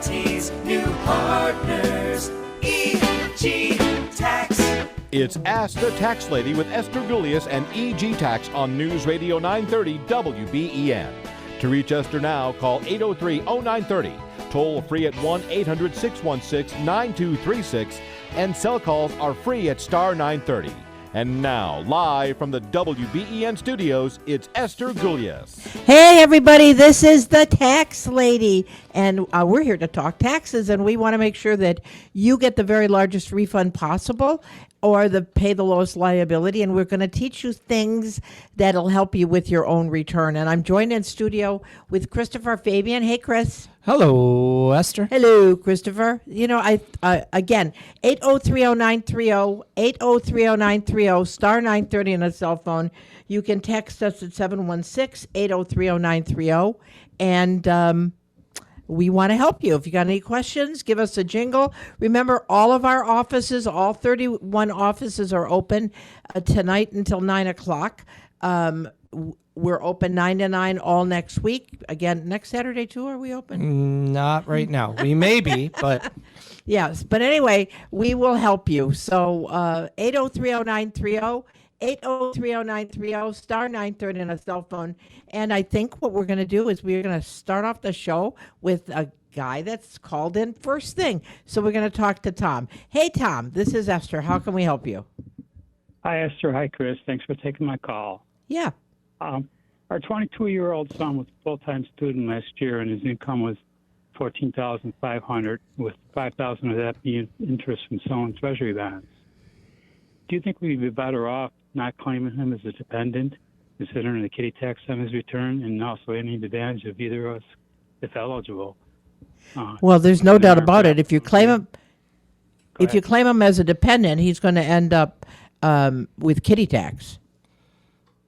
City's new partners, EG Tax. It's Ask the Tax Lady with Esther Gulius and EG Tax on News Radio 930 WBEN. To reach Esther now, call 803-0930. Toll free at 1-800-616-9236. And cell calls are free at star 930. And now, live from the WBEN studios, it's Esther Gulius. Hey, everybody, this is the Tax Lady, and we're here to talk taxes, and we want to make sure that you get the very largest refund possible or pay the lowest liability, and we're going to teach you things that'll help you with your own return. And I'm joined in studio with Christopher Fabian. Hey, Chris. Hello, Esther. Hello, Christopher. You know, again, 8030930, 8030930, star 930 on a cell phone. You can text us at 716-8030930, and we want to help you. If you got any questions, give us a jingle. Remember, all of our offices, all 31 offices are open tonight until 9 o'clock. We're open 9 to 9 all next week. Again, next Saturday, too, are we open? Not right now. We may be, but... Yes, but anyway, we will help you. So 8030930, 8030930, star 930 on a cell phone. And I think what we're going to do is we're going to start off the show with a guy that's called in first thing. So we're going to talk to Tom. Hey, Tom, this is Esther. How can we help you? Hi, Esther. Hi, Chris. Thanks for taking my call. Yeah. Our 22-year-old son was a full-time student last year, and his income was $14,500, with $5,000 of that being interest from selling treasury bonds. Do you think we'd be better off not claiming him as a dependent, considering the kitty tax on his return, and also any advantage of either of us, if eligible? Well, there's no doubt about it. If you claim him, as a dependent, he's going to end up with kitty tax.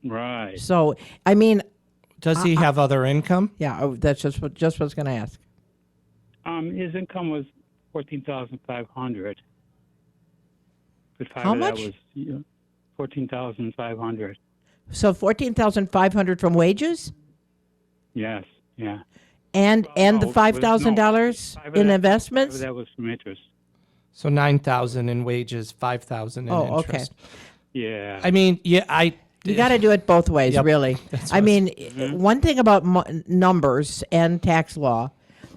Right. So, I mean, does he have other income? Yeah, that's just what I was going to ask. His income was $14,500. How much? That was $14,500. So $14,500 from wages? Yes. Yeah. And the $5,000 in investments? That was from interest. So $9,000 in wages, $5,000 in interest. Okay. Yeah. I mean, you got to do it both ways, Yep. really. I mean, one thing about numbers and tax law,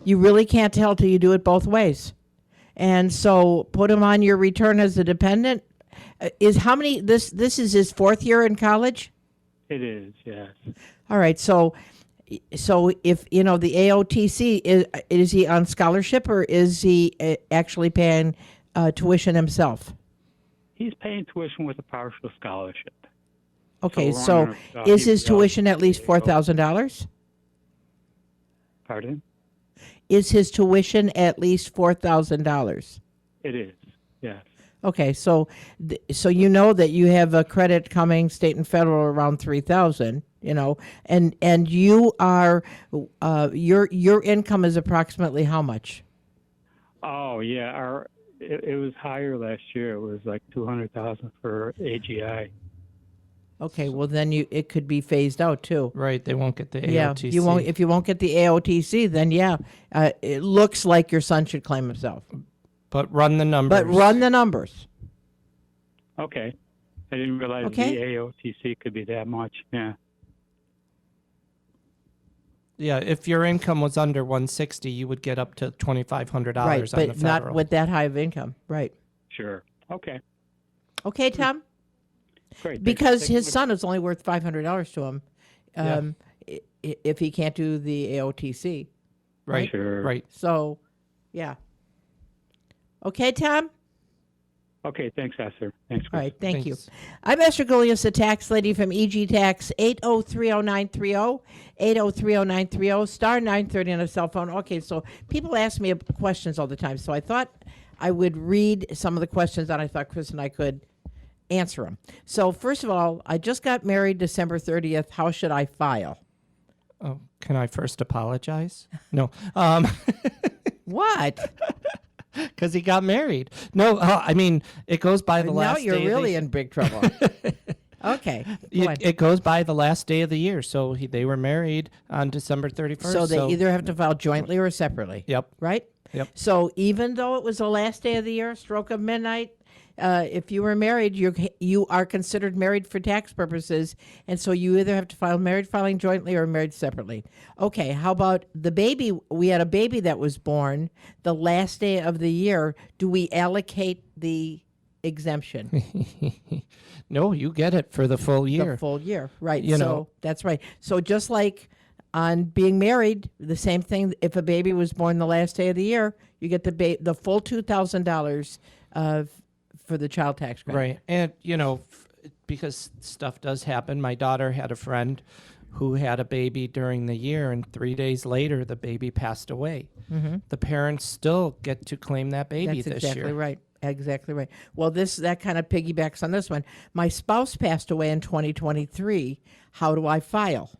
you really can't tell till you do it both ways. And so put him on your return as a dependent. This is his fourth year in college? It is, yes. All right, so if, the AOTC, is he on scholarship or is he actually paying tuition himself? He's paying tuition with a partial scholarship. Okay, so is his tuition at least $4,000? Pardon? Is his tuition at least $4,000? It is, yes. Okay, so you know that you have a credit coming, state and federal, around $3,000. And you are your income is approximately how much? Oh yeah, it was higher last year. It was like $200,000 for AGI. Okay, well then it could be phased out too. Right, they won't get the AOTC. Yeah, if you won't get the AOTC, then it looks like your son should claim himself. But run the numbers. Okay, I didn't realize the AOTC could be that much. Yeah. Yeah, if your income was under $160, you would get up to $2,500 right, on the federal. But not with that high of income, right? Sure. Okay. Okay, Tom. Great. Because his son is only worth $500 to him, if he can't do the AOTC. Right. Sure. Right. So, yeah. Okay, Tom. Okay, thanks, Esther. Thanks, Chris. All right, thank you. Thanks. I'm Esther Gulius, the tax lady from EG Tax, 8030930, 8030930, star 930 on a cell phone. Okay, so people ask me questions all the time, so I thought I would read some of the questions, and I thought Chris and I could answer them. So first of all, I just got married December 30th. How should I file? Oh, can I first apologize? No. What? Because he got married. No, I mean, it goes by the last day. Now you're really in big trouble. Okay. Go on. It goes by the last day of the year. So they were married on December 31st. So they either have to file jointly or separately. Yep. Right? Yep. So even though it was the last day of the year, stroke of midnight, if you were married, you are considered married for tax purposes, and so you either have to file married filing jointly or married separately. Okay, how about the baby? We had a baby that was born the last day of the year. Do we allocate the exemption? No, you get it for the full year. The full year, right? You so know. that's right. So just like on being married, the same thing. If a baby was born the last day of the year, you get the full $2,000 for the child tax credit. Right. And, because stuff does happen, my daughter had a friend who had a baby during the year, and 3 days later, the baby passed away. Mm-hmm. The parents still get to claim that baby That's this exactly year. right. Exactly right. Well, that kind of piggybacks on this one. My spouse passed away in 2023. How do I file?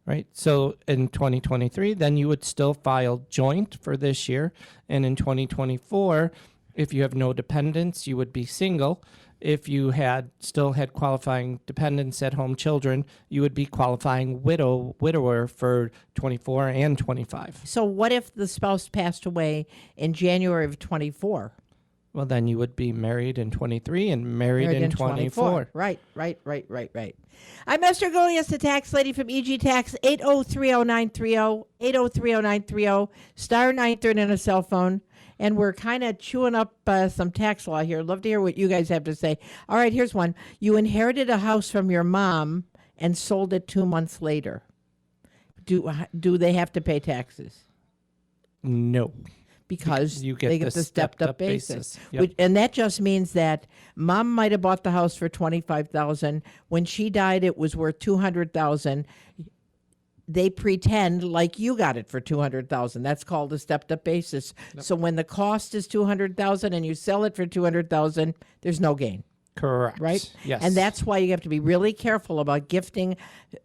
Right. So in 2023, then you would still file joint for this year. And in 2024, if you have no dependents, you would be single. If you still had qualifying dependents at home children, you would be qualifying widower for 24 and 25. So what if the spouse passed away in January of 24? Well, then you would be married in 23 and married in 24. Right. I'm Esther Golias, the tax lady from EG Tax, 8030930, 8030930, star 930 on a cell phone. And we're kind of chewing up some tax law here. Love to hear what you guys have to say. All right, here's one. You inherited a house from your mom and sold it 2 months later. Do they have to pay taxes? No. Because You get they get the the stepped up stepped-up basis. basis. Yep. And that just means that mom might have bought the house for $25,000. When she died, it was worth $200,000. They pretend like you got it for $200,000. That's called a stepped up basis. So when the cost is $200,000 and you sell it for $200,000, there's no gain. Correct. Right? Yes. And that's why you have to be really careful about gifting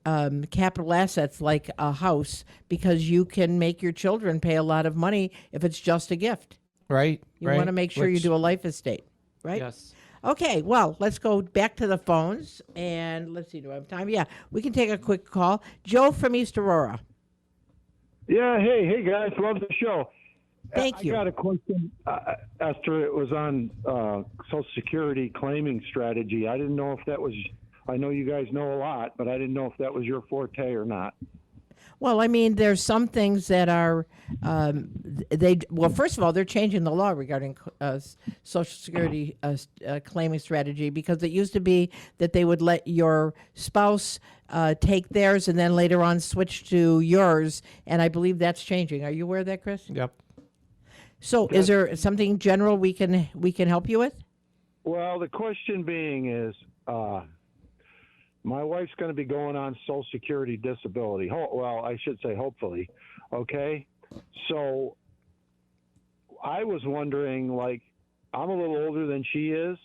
capital assets like a house, because you can make your children pay a lot of money if it's just a gift. right. You want to make sure you do a life estate, right? Yes. Okay, well, let's go back to the phones, and let's see, do I have time? Yeah, we can take a quick call. Joe from East Aurora. Yeah, hey guys, love the show. Thank you. I got a question, Esther. It was on Social Security claiming strategy. I didn't know if that was. I know you guys know a lot, but I didn't know if that was your forte or not. Well, I mean, there's some things that are, well, first of all, they're changing the law regarding Social Security claiming strategy, because it used to be that they would let your spouse take theirs and then later on switch to yours, and I believe that's changing. Are you aware of that, Chris? Yep. So is there something general we can help you with? Well, the question being is, my wife's going to be going on Social Security disability. Well, I should say hopefully. Okay. So I was wondering, like, I'm a little older than she is,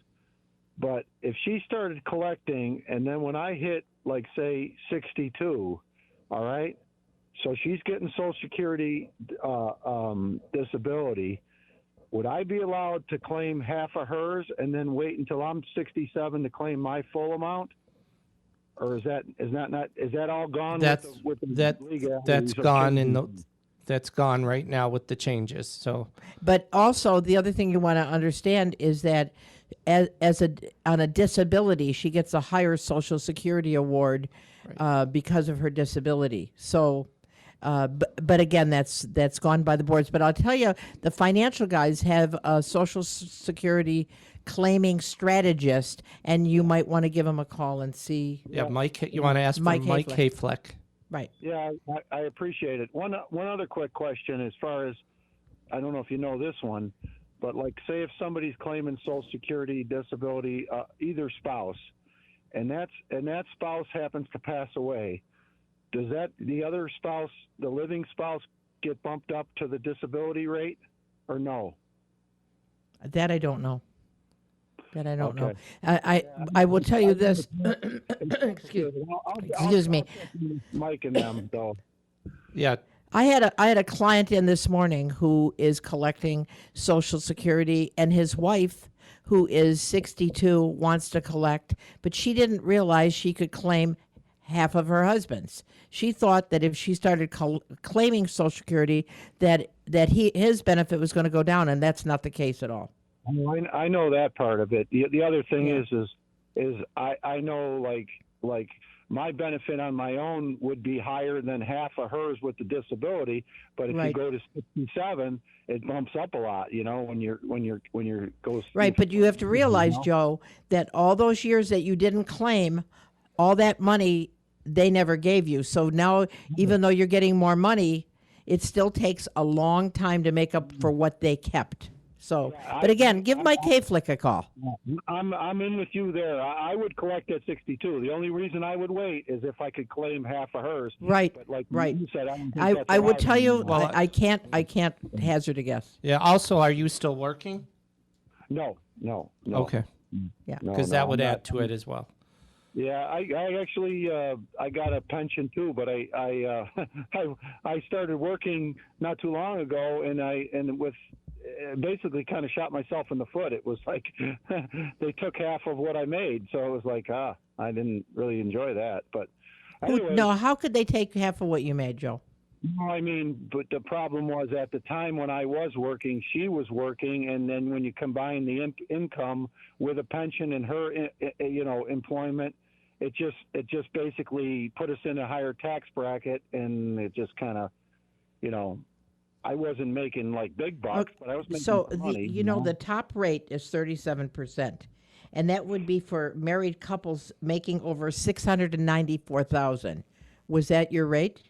but if she started collecting and then when I hit, like, say 62, all right, so she's getting Social Security disability, would I be allowed to claim half of hers and then wait until I'm 67 to claim my full amount? Or is that all gone? With the legalities That's of gone changing? that's gone right now with the changes. So But also, the other thing you want to understand is that on a disability, she gets a higher Social Security award because of her disability. So, but again, that's gone by the boards. But I'll tell you, the financial guys have a Social Security claiming strategist, and you might want to give them a call and see. yeah, Mike, you want to ask Mike for Mike Hayflick. Hayflick. Right. Yeah, I appreciate it. One other quick question, as far as, I don't know if you know this one, but like, say if somebody's claiming Social Security disability, either spouse, and that spouse happens to pass away, does the other spouse, the living spouse, get bumped up to the disability rate, or no? That I don't know. That I don't know. Okay. I will tell you this. Excuse me. Mike and them, though. Yeah. I had a client in this morning who is collecting Social Security, and his wife who is 62 wants to collect, but she didn't realize she could claim half of her husband's. She thought that if she started claiming Social Security, that his benefit was going to go down, and that's not the case at all. I know that part of it. The other thing is I know like my benefit on my own would be higher than half of hers with the disability, but if you Right. go to 67, it bumps up a lot. You know, when you're goes Right, but you have to realize, know? Joe, that all those years that you didn't claim, all that money they never gave you. So now, even though you're getting more money, it still takes a long time to make up for what they kept. So, but again, give Mike Hayflick a call. I'm in with you there. I would collect at 62. The only reason I would wait is if I could claim half of hers. Right, But like right. you said, I don't think I that's would allowed tell you, anymore. I can't hazard a guess. Yeah. Also, are you still working? No. Okay. Yeah. No, Because no, that would I'm add not. to it as well. Yeah, I actually I got a pension too, but I I started working not too long ago, and with basically kind of shot myself in the foot. It was like they took half of what I made, so it was like I didn't really enjoy that. But anyway, No, how could they take half of what you made, Joe? no, I mean, but the problem was at the time when I was working, she was working, and then when you combine the income with a pension and her employment. It just basically put us in a higher tax bracket, and it just kind of, I wasn't making like big bucks, but I was making So money. the top rate is 37%, and that would be for married couples making over 694,000. Was that your rate?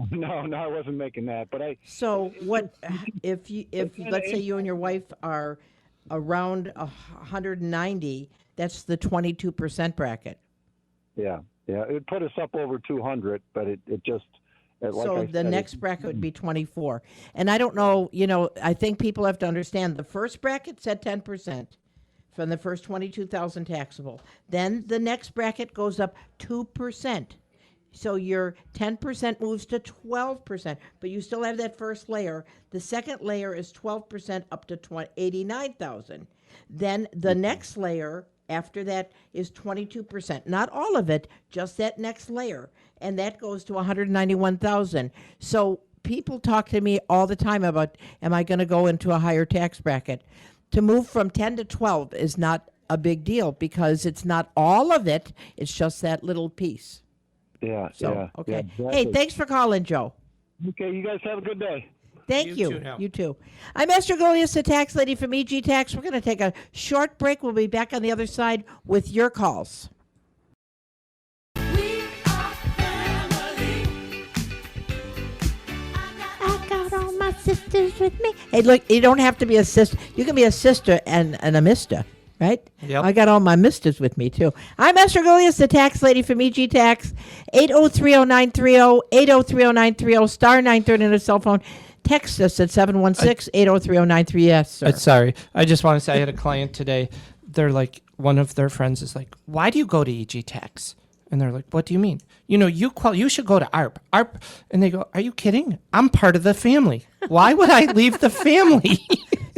No, I wasn't making that, but I. So what if let's say you and your wife are around 190? That's the 22% bracket. Yeah, it put us up over 200, but it just. Like So I the said, next bracket would be 24. And I don't know, I think people have to understand the first bracket's at 10% from the first 22,000 taxable. Then the next bracket goes up 2%. So your 10% moves to 12%, but you still have that first layer. The second layer is 12% up to 89,000. Then the next layer after that is 22%. Not all of it, just that next layer. And that goes to 191,000. So people talk to me all the time about, am I going to go into a higher tax bracket? To move from 10 to 12 is not a big deal because it's not all of it. It's just that little piece. Yeah. So, yeah. okay. Yeah, Hey, exactly. thanks for calling, Joe. Okay, you guys have a good day. Thank You you. too now. You too. I'm Esther Golias, the tax lady from EG Tax. We're going to take a short break. We'll be back on the other side with your calls. We are family. I got all my sisters with me. Hey, look, you don't have to be a sister. You can be a sister and a mister, right? Yep. I got all my misters with me, too. I'm Esther Golias, the tax lady from EG Tax. 8030930, 8030930, star 930 on a cell phone. Text us at 716-803-0930. Yes, sir. Sorry. I just want to say I had a client today. They're like, one of their friends is like, why do you go to EG Tax? And they're like, what do you mean? You should go to ARP. ARP. And they go, are you kidding? I'm part of the family. Why would I leave the family?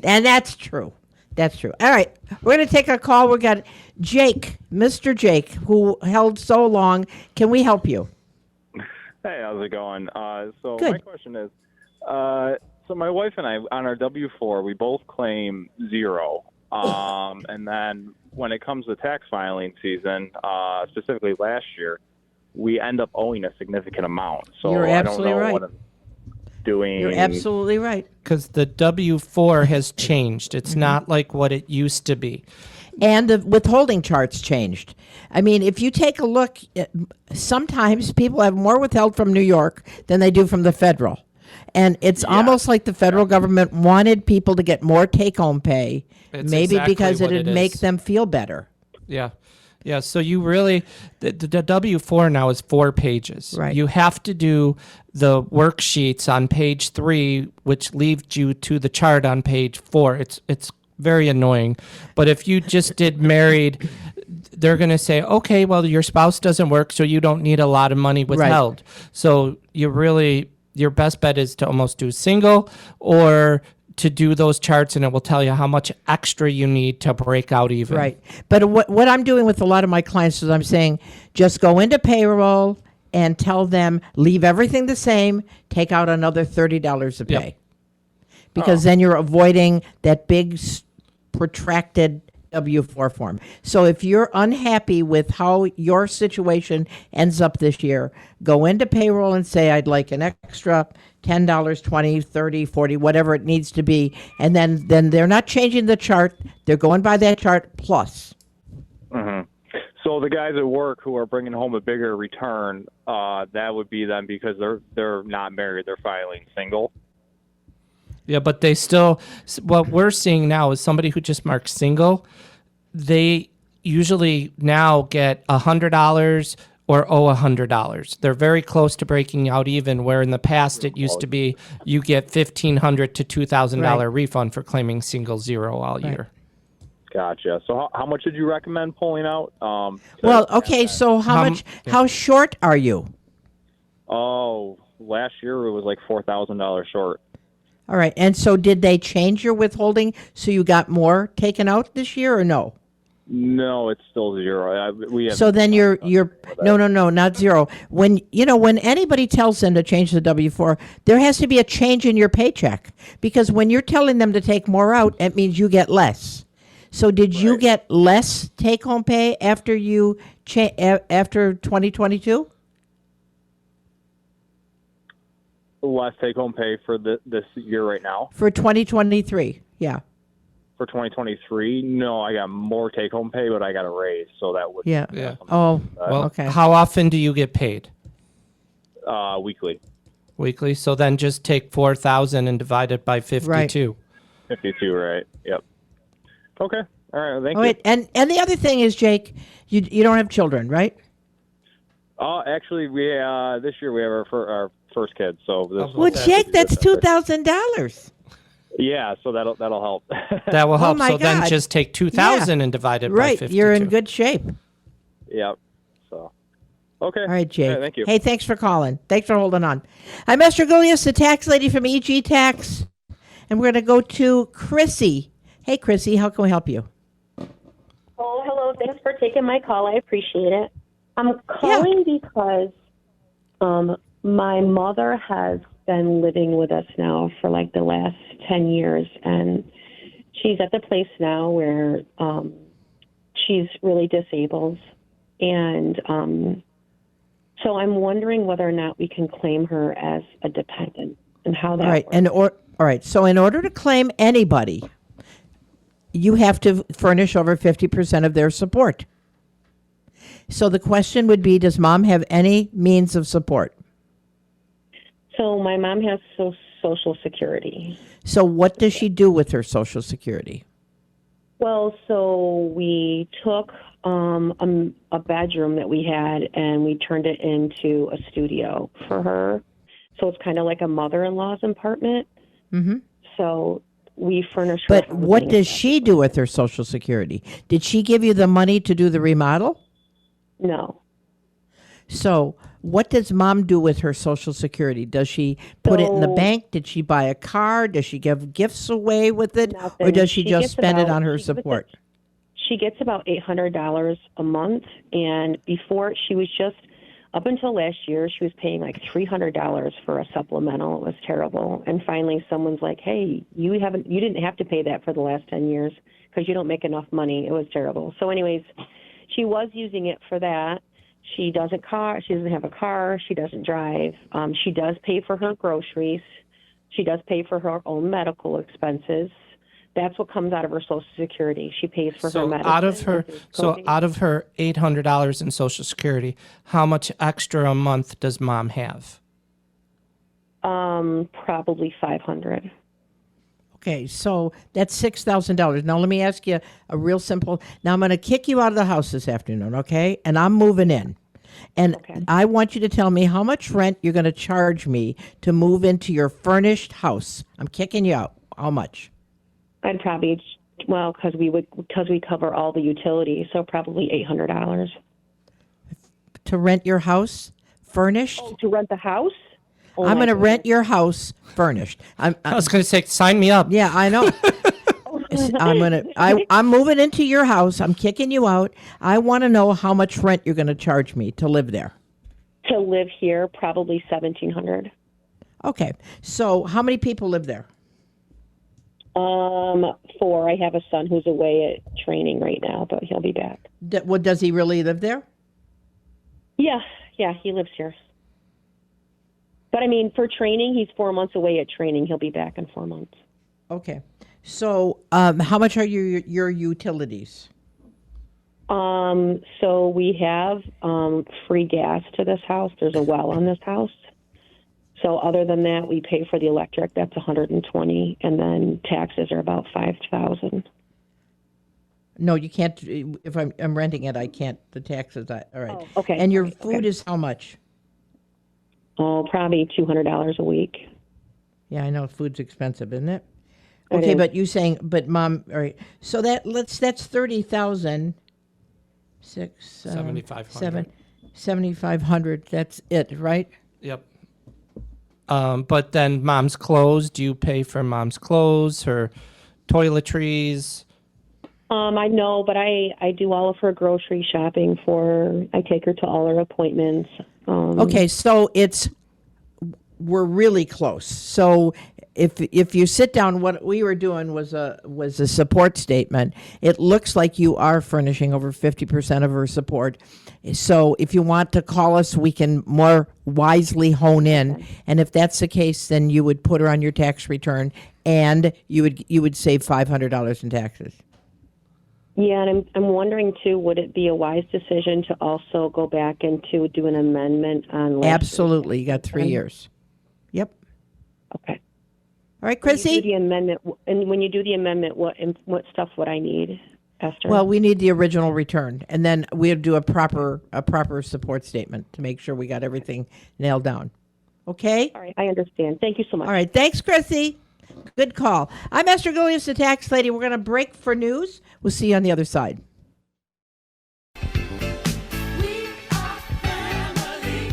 And that's true. That's true. All right. We're going to take a call. We got Jake, Mr. Jake, who held so long. Can we help you? Hey, how's it going? So Good. my question is, so my wife and I, on our W-4, we both claim 0. And then when it comes to tax filing season, specifically last year, we end up owing a significant amount. So You're I don't absolutely know right. what I'm doing. You're absolutely right. Because the W-4 has changed. It's not like what it used to be. And the withholding charts changed. I mean, if you take a look, sometimes people have more withheld from New York than they do from the federal. And it's almost like the federal government wanted people to get more take-home pay, It's maybe exactly because what it'd it make is. them feel better. Yeah. Yeah. So you really, the W-4 now is 4 pages. Right. You have to do the worksheets on page 3, which leads you to the chart on page 4. It's very annoying. But if you just did married, they're going to say, okay, well, your spouse doesn't work, so you don't need a lot of money withheld. So you really, your best bet is to almost do single or to do those charts, and it will tell you how much extra you need to break out even. Right. But what I'm doing with a lot of my clients is I'm saying just go into payroll and tell them leave everything the same, take out another $30 a pay. Yep. Because then you're avoiding that big protracted W-4 form. So if you're unhappy with how your situation ends up this year, go into payroll and say, I'd like an extra $10, $20, $30, $40, whatever it needs to be. And then they're not changing the chart. They're going by that chart plus. Mm-hmm. So the guys at work who are bringing home a bigger return, that would be them because they're not married. They're filing single. Yeah, but they still, what we're seeing now is somebody who just marks single, they usually now get $100 or owe $100. They're very close to breaking out even, where in the past it used to be you get $1,500 to $2,000 Right. refund for claiming single zero all year. Gotcha. So how much did you recommend pulling out? Well, okay, so how short are you? Oh, last year it was like $4,000 short. All right. And so did they change your withholding so you got more taken out this year or no? No, it's still zero. So then you're no, not zero. When anybody tells them to change the W-4, there has to be a change in your paycheck, because when you're telling them to take more out, it means you get less. So did you get less take-home pay after you after 2022? Less take-home pay for this year right now. For 2023, yeah. For 2023, no, I got more take-home pay, but I got a raise, so that would Yeah. Yeah. Oh, Well, okay. how often do you get paid? weekly. Weekly. So then just take 4,000 and divide it by 52. 52, right? Yep. Okay. All right. Thank Oh, you. wait, and the other thing is, Jake, you don't have children, right? Actually, we this year we have our first kid, so this. Well, Jake, that's $2,000. Yeah, so that'll help. That will help. my So then God. just take 2,000 and divide it by Right, 52. you're in good shape. Yep. So. Okay. All right, Jake. Thank you. Hey, thanks for calling. Thanks for holding on. I'm Esther Gulius, the tax lady from EG Tax, and we're going to go to Chrissy. Hey, Chrissy, how can we help you? Oh, hello. Thanks for taking my call. I appreciate it. I'm calling because my mother has been living with us now for like the last 10 years, and she's at the place now where she's really disabled. And so I'm wondering whether or not we can claim her as a dependent and how that All right, works. all right. So in order to claim anybody, you have to furnish over 50% of their support. So the question would be, does mom have any means of support? So my mom has Social Security. So what does she do with her Social Security? Well, so we took a bedroom that we had and we turned it into a studio for her. So it's kind of like a mother-in-law's apartment. Mm-hmm. So we furnish her. But with what everything. does she do with her Social Security? Did she give you the money to do the remodel? No. So what does mom do with her Social Security? Does she put it in the So- bank? Did she buy a car? Does she give gifts away with it? Or Nothing. does she just gets spend it about- on her she gets support? She gets about $800 a month, and before she was just up until last year, she was paying like $300 for a supplemental. It was terrible. And finally, someone's like, "Hey, you didn't have to pay that for the last 10 years because you don't make enough money." It was terrible. So, anyways, she was using it for that. She doesn't have a car. She doesn't drive. She does pay for her groceries. She does pay for her own medical expenses. That's what comes out of her Social Security. She pays for her So medicine. out of her, $800 in Social Security, how much extra a month does mom have? Probably $500. Okay, so that's $6,000. Now let me ask you a real simple. Now I'm going to kick you out of the house this afternoon, okay? And I'm moving in. And Okay. I want you to tell me how much rent you're going to charge me to move into your furnished house. I'm kicking you out. How much? I'd probably, because we cover all the utilities, so probably $800. To rent your house furnished? To rent the house? Oh, I'm my going to goodness. rent your house furnished. I was going to say, sign me up. Yeah, I know. I'm moving into your house. I'm kicking you out. I want to know how much rent you're going to charge me to live there. To live here, probably $1,700. Okay. So how many people live there? 4. I have a son who's away at training right now, but he'll be back. Does he really live there? Yeah, he lives here. But I mean, for training, he's 4 months away at training. He'll be back in 4 months. Okay. So how much are your utilities? So we have free gas to this house. There's a well on this house. So other than that, we pay for the electric. That's $120, and then taxes are about $5,000. No, you can't. If I'm renting it, I can't. The taxes. All right. Oh, okay. And your All right, food okay. is how much? Oh, probably $200 a week. Yeah, I know food's expensive, isn't it? It Okay, is. but you saying, but mom, all right. So that's 30,000. 7,500. 7,500. That's it, right? Yep. But then mom's clothes, do you pay for mom's clothes, her toiletries? I know, but I do all of her grocery shopping I take her to all her appointments. Okay, so we're really close. So if you sit down, what we were doing was a support statement. It looks like you are furnishing over 50% of her support. So if you want to call us, we can more wisely hone in. And if that's the case, then you would put her on your tax return, and you would save $500 in taxes. Yeah, and I'm wondering too, would it be a wise decision to also go back and to do an amendment on last year's Absolutely, you got 3 return? years. Yep. Okay. All right, When you do Chrissy. the amendment, and when you do the amendment, what stuff would I need, Esther? Well, we need the original return, and then we'll do a proper support statement to make sure we got everything nailed down. Okay? all right, I understand. Thank you so much. All right. Thanks, Chrissy. Good call. I'm Esther Gillius, the tax lady. We're going to break for news. We'll see you on the other side. We are family.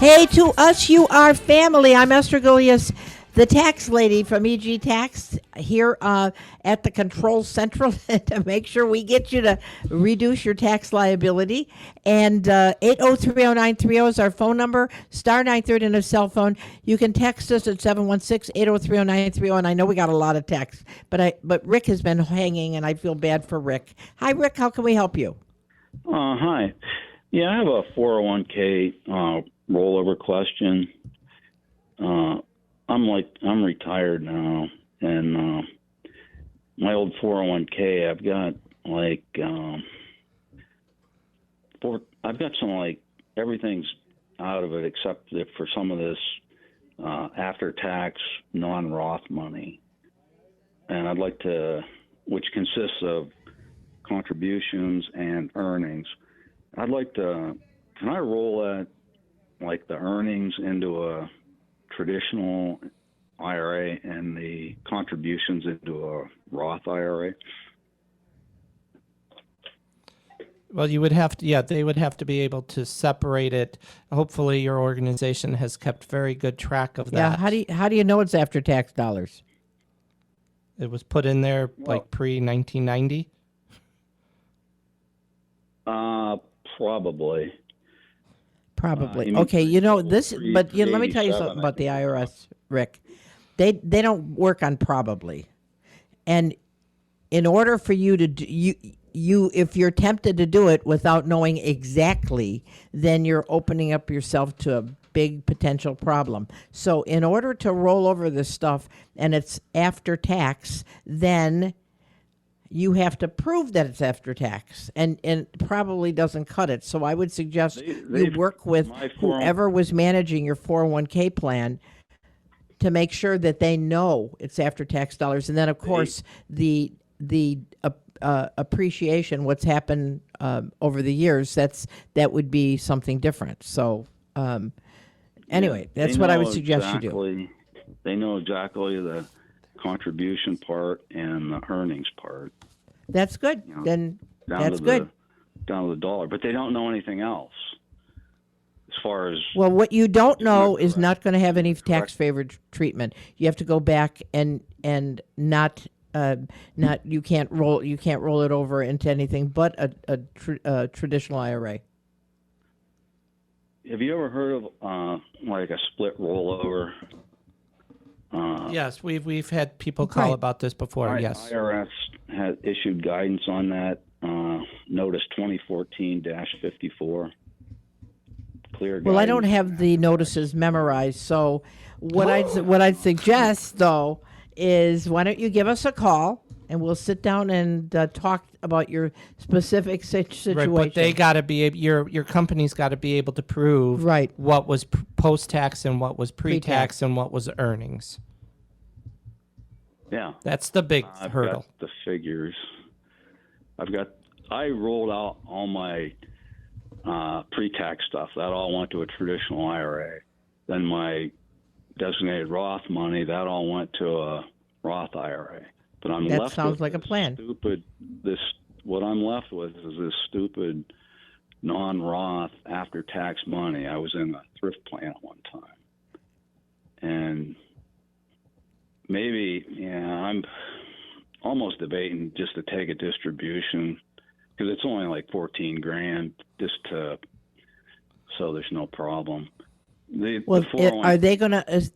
Hey, to us, you are family. I'm Esther Gillius, the tax lady from EG Tax, here at the Control Central to make sure we get you to reduce your tax liability. And 8030930 is our phone number, star 930 on a cell phone. You can text us at 716-8030930. And I know we got a lot of texts, but Rick has been hanging, and I feel bad for Rick. Hi, Rick. How can we help you? Hi. Yeah, I have a 401k rollover question. I'm retired now, and my old 401k, I've got I've got some everything's out of it except for some of this after-tax non-Roth money, and I'd like to, which consists of contributions and earnings. I'd like to, can I roll that, the earnings into a traditional IRA and the contributions into a Roth IRA? Well, you would have to, they would have to be able to separate it. Hopefully your organization has kept very good track of that. Yeah. How do you know it's after-tax dollars? It was put in there pre-1990? Probably. Probably. You mean Okay, this, pre- but let me tell you 87, something about the I think. IRS, Rick. They don't work on probably. And in order for you to you if you're tempted to do it without knowing exactly, then you're opening up yourself to a big potential problem. So in order to roll over this stuff and it's after tax, then you have to prove that it's after tax, and it probably doesn't cut it. So I would suggest you work with my whoever was managing your 401k plan to make sure that they know it's after tax dollars. And then, of course, the appreciation, what's happened over the years, that would be something different. So anyway, Yeah, that's they what I know would suggest you do. They know exactly the contribution part and the earnings part. That's good. Then Down that's to good. Down to the dollar, but they don't know anything else. far as Well, what you don't know is correct. not going to have any tax favored treatment. You have to go back and not you can't roll it over into anything but a traditional IRA. have you ever heard of like a split rollover? Yes, we've had people call Right. about this before. Yes. IRS has issued guidance on that. Notice 2014-54. Clear. Well, I don't guidance. have the notices memorized, so what I'd suggest though is why don't you give us a call and we'll sit down and talk about your specific situation. Right, but they got to be your company's got to be able to prove Right. what was post tax and what was pre Pre-tax. tax and what was earnings. Yeah. That's the big I've hurdle. got the figures. I rolled out all my pre-tax stuff. That all went to a traditional IRA. Then my designated Roth money, that all went to a Roth IRA. But I'm That left sounds with like a this plan. what I'm left with is this stupid non-Roth after-tax money. I was in a thrift plan at one time. And maybe, I'm almost debating just to take a distribution because it's only like 14 grand so there's no problem. Well, the 401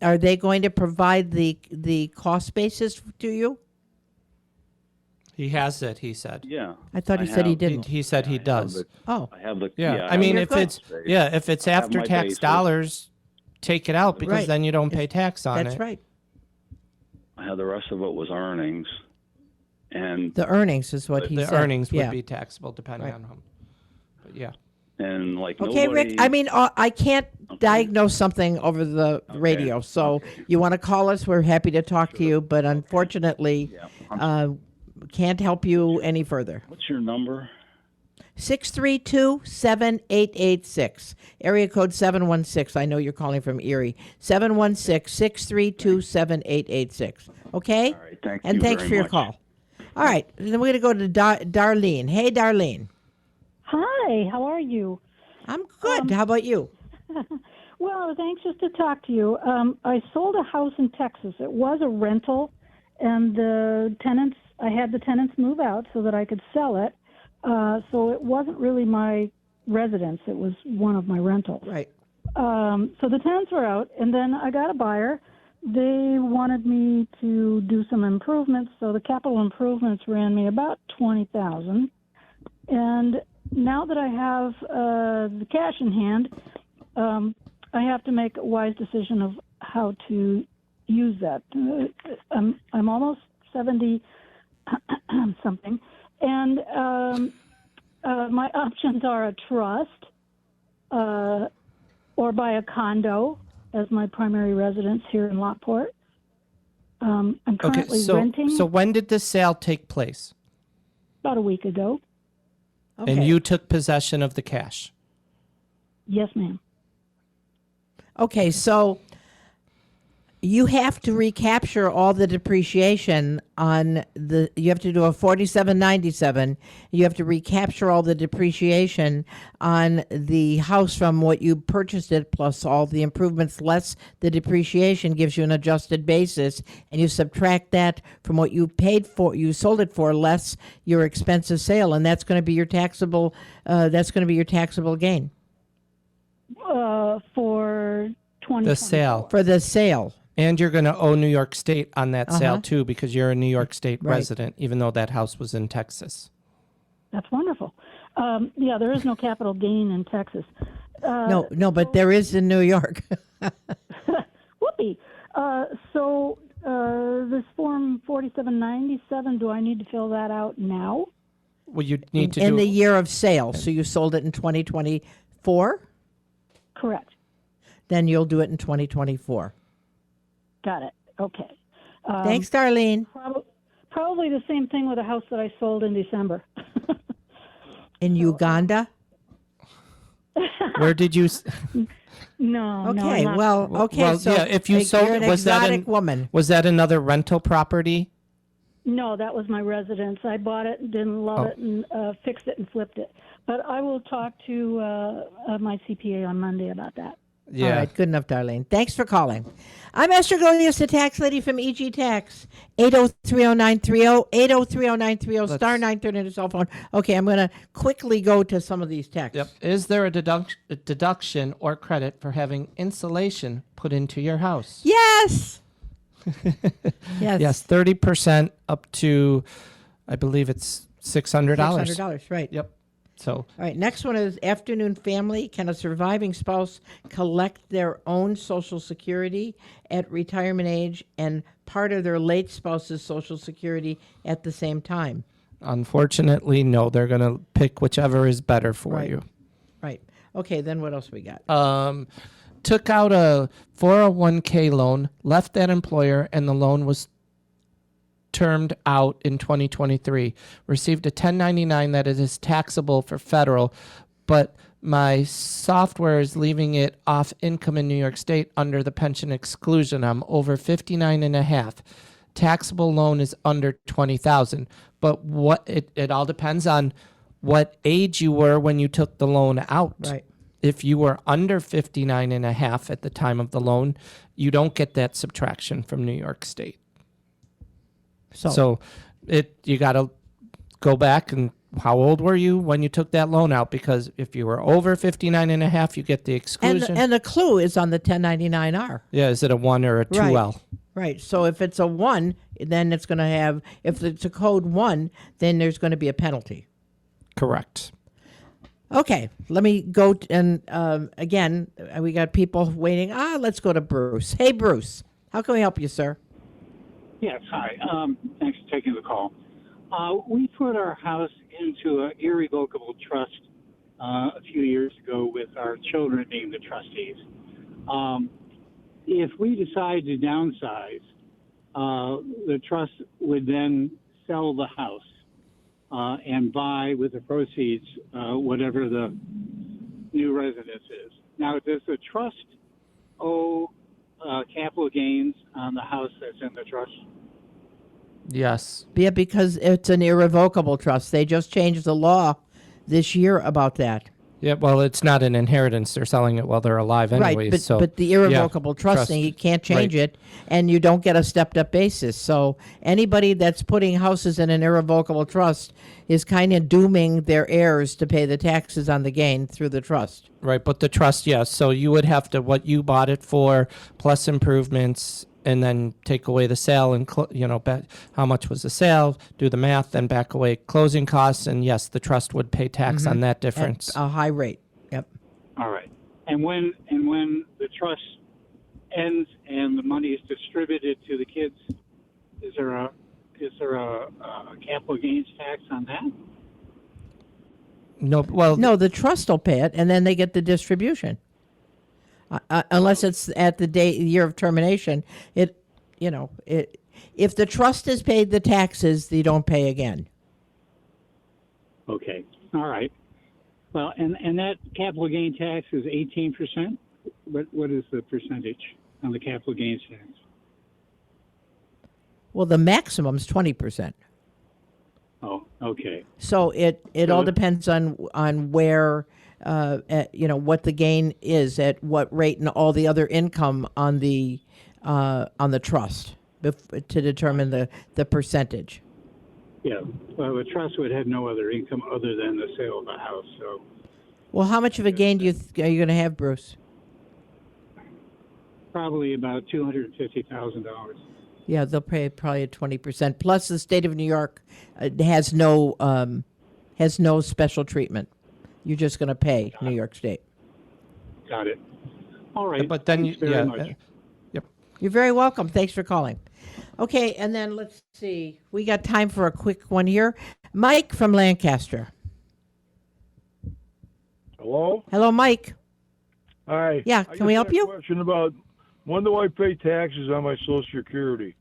are they going to provide the cost basis to you? He has it. He said. Yeah. I thought he said he have- didn't. He said he does. Oh, I have the Yeah, I I mean, have if the it's base. if it's I have after my tax basis. dollars, take it out because Right. then you don't pay tax on that's it. right. I had the rest of it was earnings, and The earnings is what he The said. earnings yeah. would be taxable depending Right. on whom. But yeah. like Okay, nobody, Rick. I mean, I can't diagnose something over the radio, so you want to call us? We're happy to talk to you, but unfortunately, can't help you any further. What's your number? 632-7886. Area code 716. I know you're calling from Erie. 716-632-7886. Okay? All right, thank And you thanks very for your much. call. All right. Then we're going to go to Darlene. Hey, Darlene. Hi, how are you? I'm good. How about you? Well, I was anxious to talk to you. I sold a house in Texas. It was a rental, and I had the tenants move out so that I could sell it. So it wasn't really my residence. It was one of my rentals. Right. So the tenants were out, and then I got a buyer. They wanted me to do some improvements, so the capital improvements ran me about $20,000. And now that I have the cash in hand, I have to make a wise decision of how to use that. I'm almost 70 something, and my options are a trust or buy a condo as my primary residence here in Lockport. I'm Okay. currently So renting when did this sale take place? about a week ago. Okay. And you took possession of the cash. Yes, ma'am. Okay, so you have to recapture all the depreciation on you have to do a 4797. You have to recapture all the depreciation on the house from what you purchased it plus all the improvements less the depreciation gives you an adjusted basis, and you subtract that from what you paid for, you sold it for less your expensive sale, and that's going to be your taxable gain For 20. The sale. for the sale. And you're going to owe New York State on that sale Uh-huh. too, because you're a New York State Right. resident, even though that house was in Texas. That's wonderful. Yeah, there is no capital gain in Texas. No, but there is in New York. Whoopee. So this Form 4797, do I need to fill that out now? Well, you need to in do the year of sale. So you sold it in 2024, Correct. then you'll do it in 2024. Got it. Okay. Thanks, Darlene. Probably the same thing with a house that I sold in December. In Uganda? Where did you? No. Okay, not- well, okay. well, so yeah. If you sold, you're an was that exotic woman. Was that another rental property? No, that was my residence. I bought it and didn't love Oh. it and fixed it and flipped it. But I will talk to my CPA on Monday about that. Yeah. All right, good enough, Darlene. Thanks for calling. I'm Esther Golias, the tax lady from EG Tax. 8030930, 8030930, star 930 on your cell phone. Okay, I'm going to quickly go to some of these texts. Yep. Is there a deduction or credit for having insulation put into your house? Yes. Yes. Yes, 30% up to, I believe it's $600. $600, right. Yep. So All right, next one is afternoon family. Can a surviving spouse collect their own Social Security at retirement age and part of their late spouse's Social Security at the same time? unfortunately, no. They're going to pick whichever is better for Right. you. Right. Okay, then what else we got? Took out a 401k loan, left that employer, and the loan was termed out in 2023. Received a 1099 that it is taxable for federal, but my software is leaving it off income in New York State under the pension exclusion. I'm over 59 and a half. Taxable loan is under 20,000. But what it all depends on what age you were when you took the loan out. Right. If you were under 59 and a half at the time of the loan, you don't get that subtraction from New York State. So you got to go back and how old were you when you took that loan out? Because if you were over 59 and a half, you get the exclusion. And the clue is on the 1099-R. Yeah, is it a 1 or a 2L? Right. So if it's a 1, then it's going to have, if it's a code 1, then there's going to be a penalty. Correct. Okay, let me go and again, we got people waiting. Let's go to Bruce. Hey, Bruce, how can we help you, sir? Yes, hi. Thanks for taking the call. We put our house into an irrevocable trust a few years ago with our children being the trustees. If we decide to downsize, the trust would then sell the house and buy with the proceeds whatever the new residence is. Now, does the trust owe capital gains on the house that's in the trust? Yes. Yeah, because it's an irrevocable trust. They just changed the law this year about that. Yeah, well, it's not an inheritance. They're selling it while they're alive anyway. Right, but the irrevocable trust thing, you can't change it, and you don't get a stepped-up basis. So anybody that's putting houses in an irrevocable trust is kind of dooming their heirs to pay the taxes on the gain through the trust. Right, but the trust, yes. So you would have to, what you bought it for, plus improvements, and then take away the sale and, how much was the sale, do the math, then back away closing costs, and yes, the trust would pay tax on that difference. At a high rate, yep. All right. And when the trust ends and the money is distributed to the kids, is there a capital gains tax on that? No, well, No, the trust will pay it, and then they get the distribution. Unless it's at the year of termination, if the trust has paid the taxes, they don't pay again. Okay. All right. Well, and that capital gain tax is 18%. What is the percentage on the capital gains tax? Well, the maximum's 20%. Oh, okay. So it all depends on where, what the gain is at what rate and all the other income on the trust to determine the percentage. Yeah. Well, the trust would have no other income other than the sale of the house. So. Well, how much of a gain are you going to have, Bruce? Probably about $250,000. Yeah, they'll pay probably at 20%. Plus, the state of New York has no special treatment. You're just going to pay New York State. Got it. All right. but then Thanks very much. Yep. You're very welcome. Thanks for calling. Okay, and then let's see. We got time for a quick one here. Mike from Lancaster. Hello? Hello, Mike. Hi. Yeah, can we help you? Question about when do I pay taxes on my Social Security?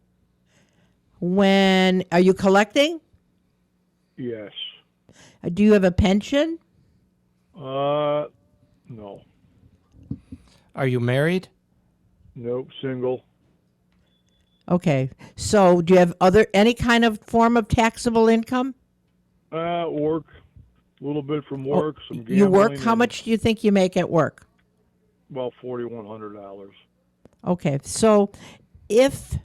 When are you collecting? Yes. Do you have a pension? No. Are you married? Nope, single. Okay. So, do you have any kind of form of taxable income? Work. A little bit from work, some gambling. You work? How and much do you think you make at work? About $4,100. Okay, so if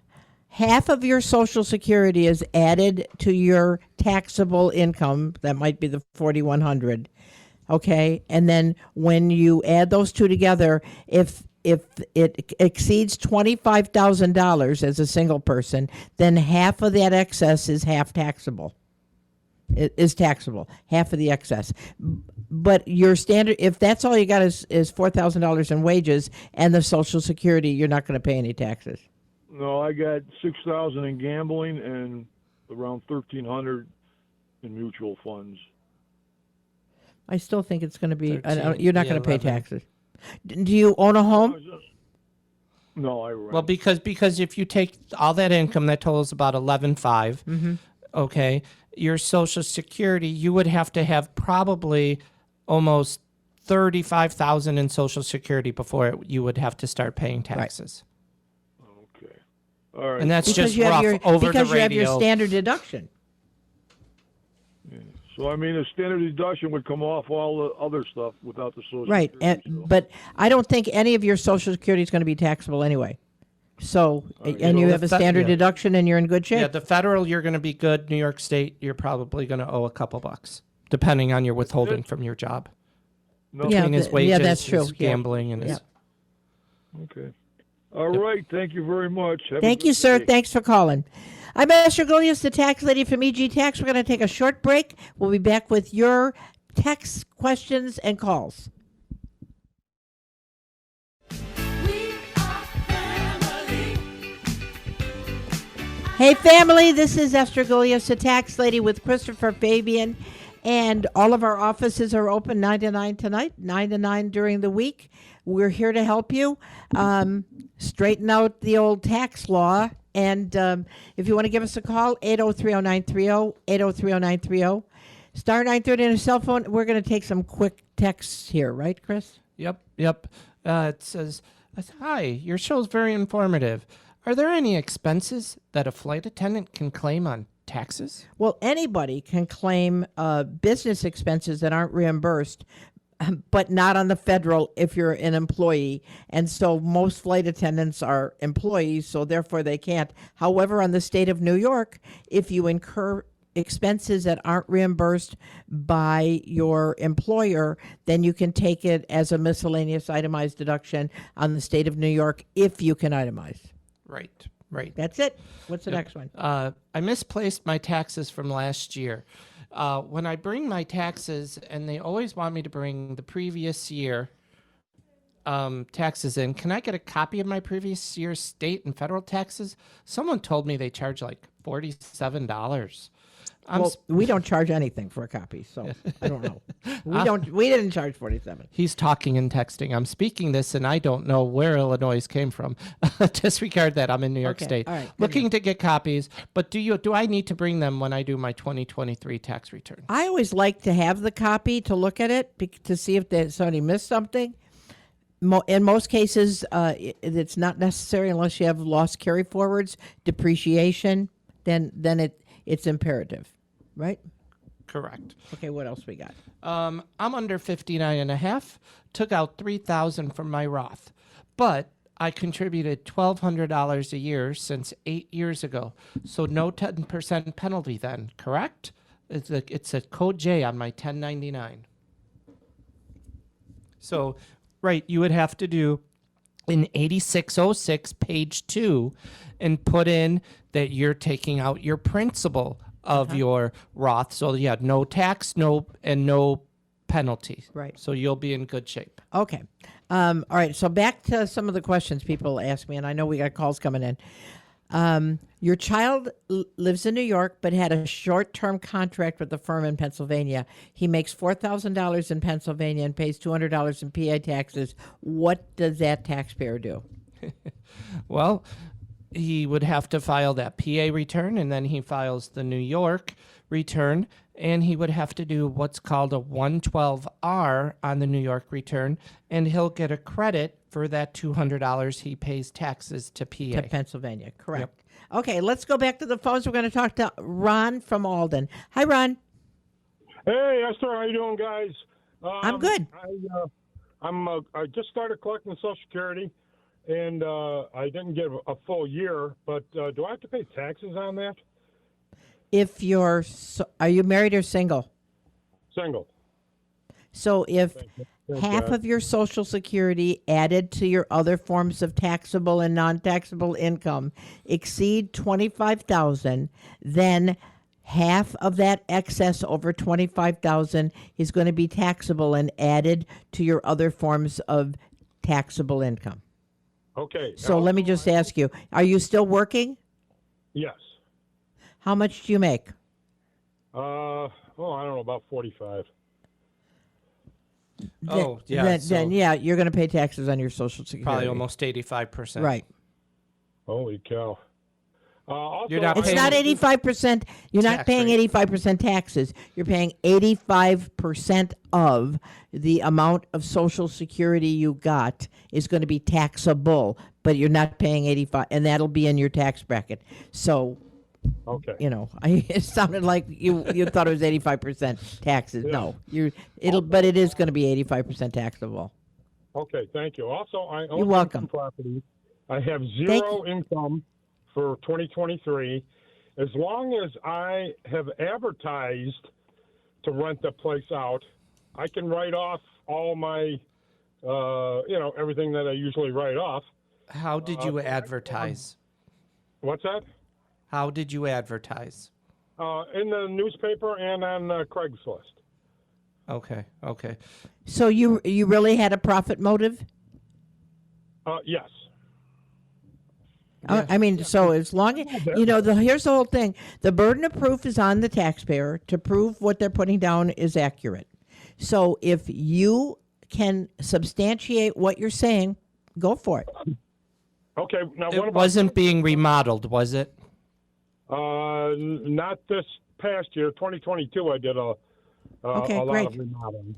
half of your Social Security is added to your taxable income, that might be the 4,100. Okay, and then when you add those two together, if it exceeds $25,000 as a single person, then half of that excess is half taxable. It is taxable, half of the excess. But your standard, if that's all you got is $4,000 in wages and the Social Security, you're not going to pay any taxes. No, I got $6,000 in gambling and around $1,300 in mutual funds. I still think it's going to be. 13, You're not going to pay 11. taxes. Do you own a home? No, I rent. Well, because if you take all that income, that totals about 11.5. Okay, your Social Security, you would have to have probably almost 35,000 in Social Security before you would have to start paying taxes. Okay. All right. And that's Because just you have rough your over because the you have your radio. standard deduction. So, I mean, a standard deduction would come off all the other stuff without the Social Right, Security. so- but I don't think any of your Social Security is going to be taxable anyway. So, and you Well, have a the standard yeah. deduction, and you're in good shape. Yeah, the federal, you're going to be good. New York State, you're probably going to owe a couple bucks, depending on your withholding from your job. No. Yeah, Between his yeah, wages, that's true. his Yeah. gambling, and his... Okay. All right. Thank you very much. Have a Thank good you, sir. day. Thanks for calling. I'm Esther Golias, the tax lady from EG Tax. We're going to take a short break. We'll be back with your text questions and calls. We are family. Hey, family, this is Esther Golias, the tax lady with Christopher Fabian. And all of our offices are open 9 to 9 tonight, 9 to 9 during the week. We're here to help you straighten out the old tax law. And if you want to give us a call, 803-0930, 803-0930. Star 930 on a cell phone. We're going to take some quick texts here, right, Chris? Yep. It says, hi, your show's very informative. Are there any expenses that a flight attendant can claim on taxes? Well, anybody can claim business expenses that aren't reimbursed, but not on the federal if you're an employee. And so most flight attendants are employees, so therefore they can't. However, on the state of New York, if you incur expenses that aren't reimbursed by your employer, then you can take it as a miscellaneous itemized deduction on the state of New York if you can itemize. Right. That's it. What's the next one? I misplaced my taxes from last year. When I bring my taxes, and they always want me to bring the previous year taxes in, can I get a copy of my previous year's state and federal taxes? Someone told me they charge like $47. Well, we don't charge anything for a copy, so I don't know. We didn't charge $47. He's talking and texting. I'm speaking this, and I don't know where Illinois came from. Disregard that. I'm in New York Okay, State, all right, good looking to get copies. But do I need to bring them when I do my 2023 tax return? I always like to have the copy to look at it to see if somebody missed something. In most cases, it's not necessary unless you have lost carry forwards, depreciation. Then it's imperative, right? Correct. Okay, what else we got? I'm under 59 and a half, took out $3,000 from my Roth, but I contributed $1,200 a year since 8 years ago. So no 10% penalty then, correct? It's a code J on my 1099. So, right, you would have to do in 8606 page 2 and put in that you're taking out your principal of your Roth. So yeah, no tax, no penalty. Right. So you'll be in good shape. Okay. All right. So back to some of the questions people ask me, and I know we got calls coming in. Your child lives in New York, but had a short-term contract with a firm in Pennsylvania. He makes $4,000 in Pennsylvania and pays $200 in PA taxes. What does that taxpayer do? Well, he would have to file that PA return, and then he files the New York return, and he would have to do what's called a 112R on the New York return, and he'll get a credit for that $200 he pays taxes to PA. To Pennsylvania, correct. Yep. Okay, let's go back to the phones. We're going to talk to Ron from Alden. Hi, Ron. Hey, Esther, how you doing, guys? I'm good. I just started collecting Social Security, and I didn't get a full year. But do I have to pay taxes on that? If you're, are you married or single? Single. So if Thank half God. of your Social Security added to your other forms of taxable and non-taxable income exceed 25,000, then half of that excess over 25,000 is going to be taxable and added to your other forms of taxable income. Okay. So let me just ask you, are you still working? Yes. How much do you make? I don't know, about 45. Oh, yeah. Then yeah, you're going to pay taxes on your Social Security. Probably almost 85%. Right. Holy cow. Also, You're not It's paying not 85%. You're not tax paying rate. 85% taxes. You're paying 85% of the amount of Social Security you got is going to be taxable, but you're not paying 85, and that'll be in your tax bracket. So, Okay. you know, it sounded like you thought it was 85% taxes. No, but it is going to be 85% taxable. Okay, thank you. Also, I own You're welcome. some property. I have zero income for 2023. As long as I have advertised to rent the place out, I can write off all my, everything that I usually write off. How did you advertise? What's that? How did you advertise? In the newspaper and on Craigslist. Okay. So you really had a profit motive? Yes. I mean, so as long as, here's the whole thing. The burden of proof is on the taxpayer to prove what they're putting down is accurate. So if you can substantiate what you're saying, go for it. Okay. Now, what It about wasn't being remodeled, was it? not this past year, 2022? I did a lot great. of remodeling.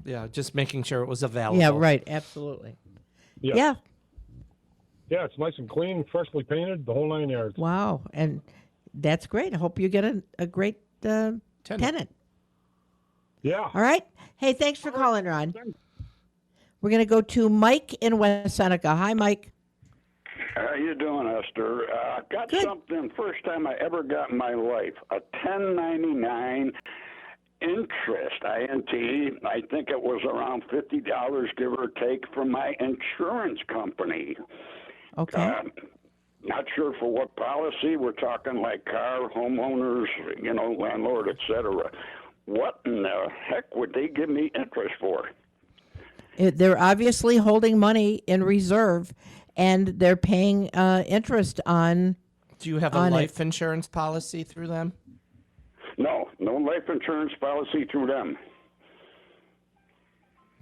Yeah, just making sure it was available. Yeah, right. Absolutely. Yeah. Yeah, it's nice and clean, freshly painted, the whole 9 yards. Wow. And that's great. I hope you get a great tenant. Yeah. All right. Hey, thanks for calling, Ron. We're going to go to Mike in West Seneca. Hi, Mike. How you doing, Esther? Got something first time I ever got in my life. A 1099 interest, INT. I think it was around $50, give or take, from my insurance company. Okay. Not sure for what policy. We're talking like car, homeowners, landlord, etc. What in the heck would they give me interest for? They're obviously holding money in reserve, and they're paying interest on. Do you have a life insurance policy through them? No life insurance policy through them.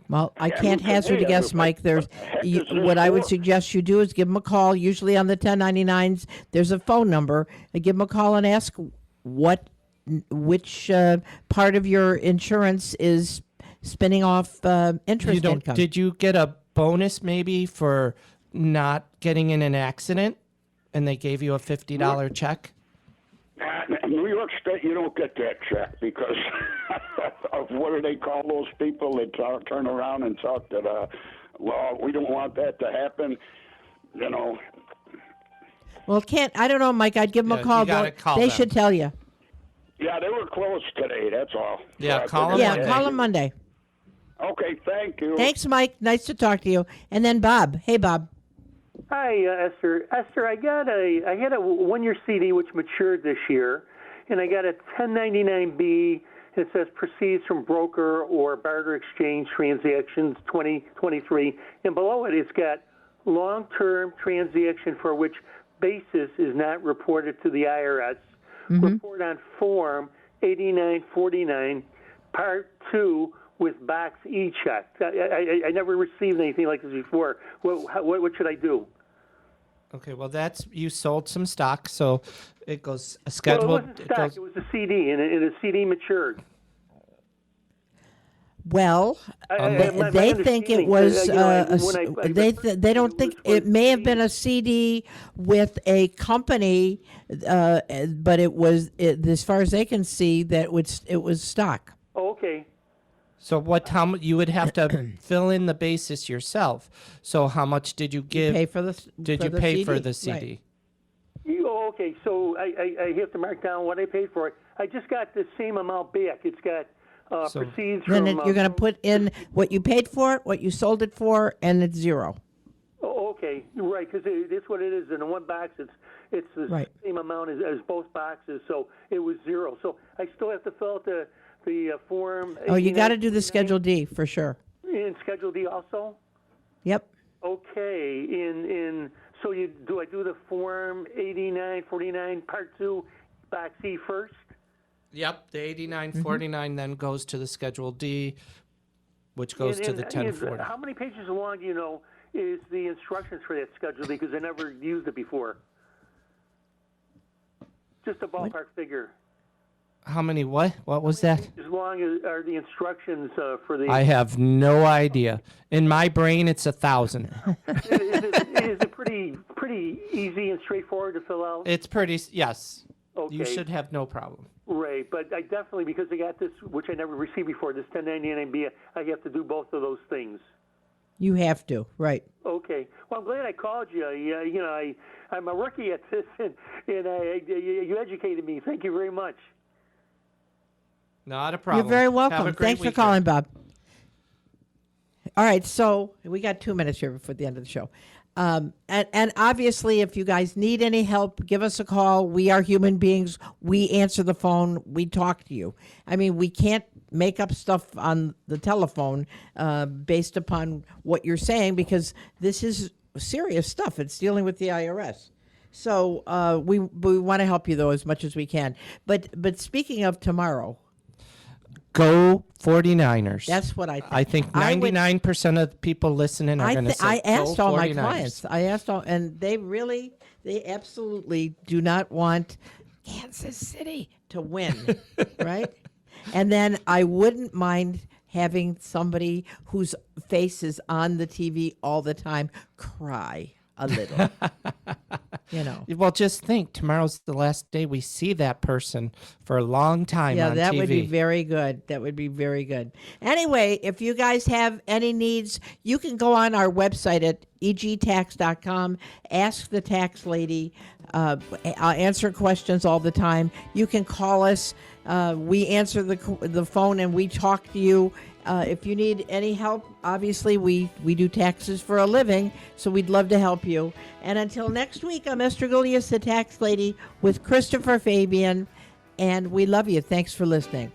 Well, I can't hazard a guess, Mike. What I would suggest you do is give them a call. Usually on the 1099s, there's a phone number. Give them a call and ask which part of your insurance is spinning off interest income. Did you get a bonus maybe for not getting in an accident, and they gave you a $50 check? New York State, you don't get that check because of what do they call those people that turn around and talk that, we don't want that to happen, Well, I don't know, Mike. I'd give them a call. You gotta call they them. should tell you. Yeah, they were closed today, that's all. Yeah, call them. Yeah, call them Monday. Okay, thank you. Thanks, Mike. Nice to talk to you. And then Bob. Hey, Bob. Hi, Esther. Esther, I had a 1-year CD which matured this year, and I got a 1099B. It says proceeds from broker or barter exchange transactions 2023, and below it it's got long-term transaction for which basis is not reported to the IRS. Report on Form 8949, Part 2 with Box E-check. I never received anything like this before. What should I do? Okay, well, you sold some stock, so it goes scheduled. Well, it wasn't stock. It was a CD, and a CD matured. Well, my they think it understanding, was. they don't think it may have been a CD with a company, but it was. As far as they can see, that it was stock. Oh, okay. So how you would have to fill in the basis yourself. So how much did you give? Pay for the. Did you pay for the CD? Right. Oh, okay. So I have to mark down what I paid for it. I just got the same amount back. It's got proceeds from. Then you're going to put in what you paid for it, what you sold it for, and it's zero. Oh, okay, right. Because that's what it is. In the one box, it's the same amount as both boxes. So it was zero. So I still have to fill out the form. Oh, you got to do the Schedule D for sure. And Schedule D also. Yep. Okay. So do I do the form 8949 Part 2 Box E first? Yep, the 8949 then goes to the Schedule D, which goes to the 1040. How many pages long, is the instructions for that Schedule D? Because I never used it before. Just a ballpark figure. How many what? What was that? As long as are the instructions for the... I have no idea. In my brain, it's 1,000. Is it pretty easy and straightforward to fill out? It's pretty, yes. Okay. You should have no problem. Right, but I definitely, because I got this, which I never received before, this 1099B, I have to do both of those things. You have to, right. Okay. Well, I'm glad I called you. I'm a rookie at this, and you educated me. Thank you very much. Not a problem. You're very Have welcome. a great Thanks weekend. for calling, Bob. All right, so we got 2 minutes here before the end of the show. And obviously, if you guys need any help, give us a call. We are human beings. We answer the phone. We talk to you. I mean, we can't make up stuff on the telephone based upon what you're saying, because this is serious stuff. It's dealing with the IRS. So we want to help you, though, as much as we can. But speaking of tomorrow, Go 49ers. That's what I think. I think 99% of the people listening are going to say I asked go all 49ers. my clients. I asked all, and they absolutely do not want Kansas City to win, right? And then I wouldn't mind having somebody whose face is on the TV all the time cry a little. Well, just think, tomorrow's the last day we see that person for a long time on TV. Yeah, that would be very good. That would be very good. Anyway, if you guys have any needs, you can go on our website at egtax.com, ask the tax lady. I answer questions all the time. You can call us. We answer the phone and we talk to you. If you need any help, obviously we do taxes for a living, so we'd love to help you. And until next week, I'm Esther Gullius, the tax lady, with Christopher Fabian, and we love you. Thanks for listening.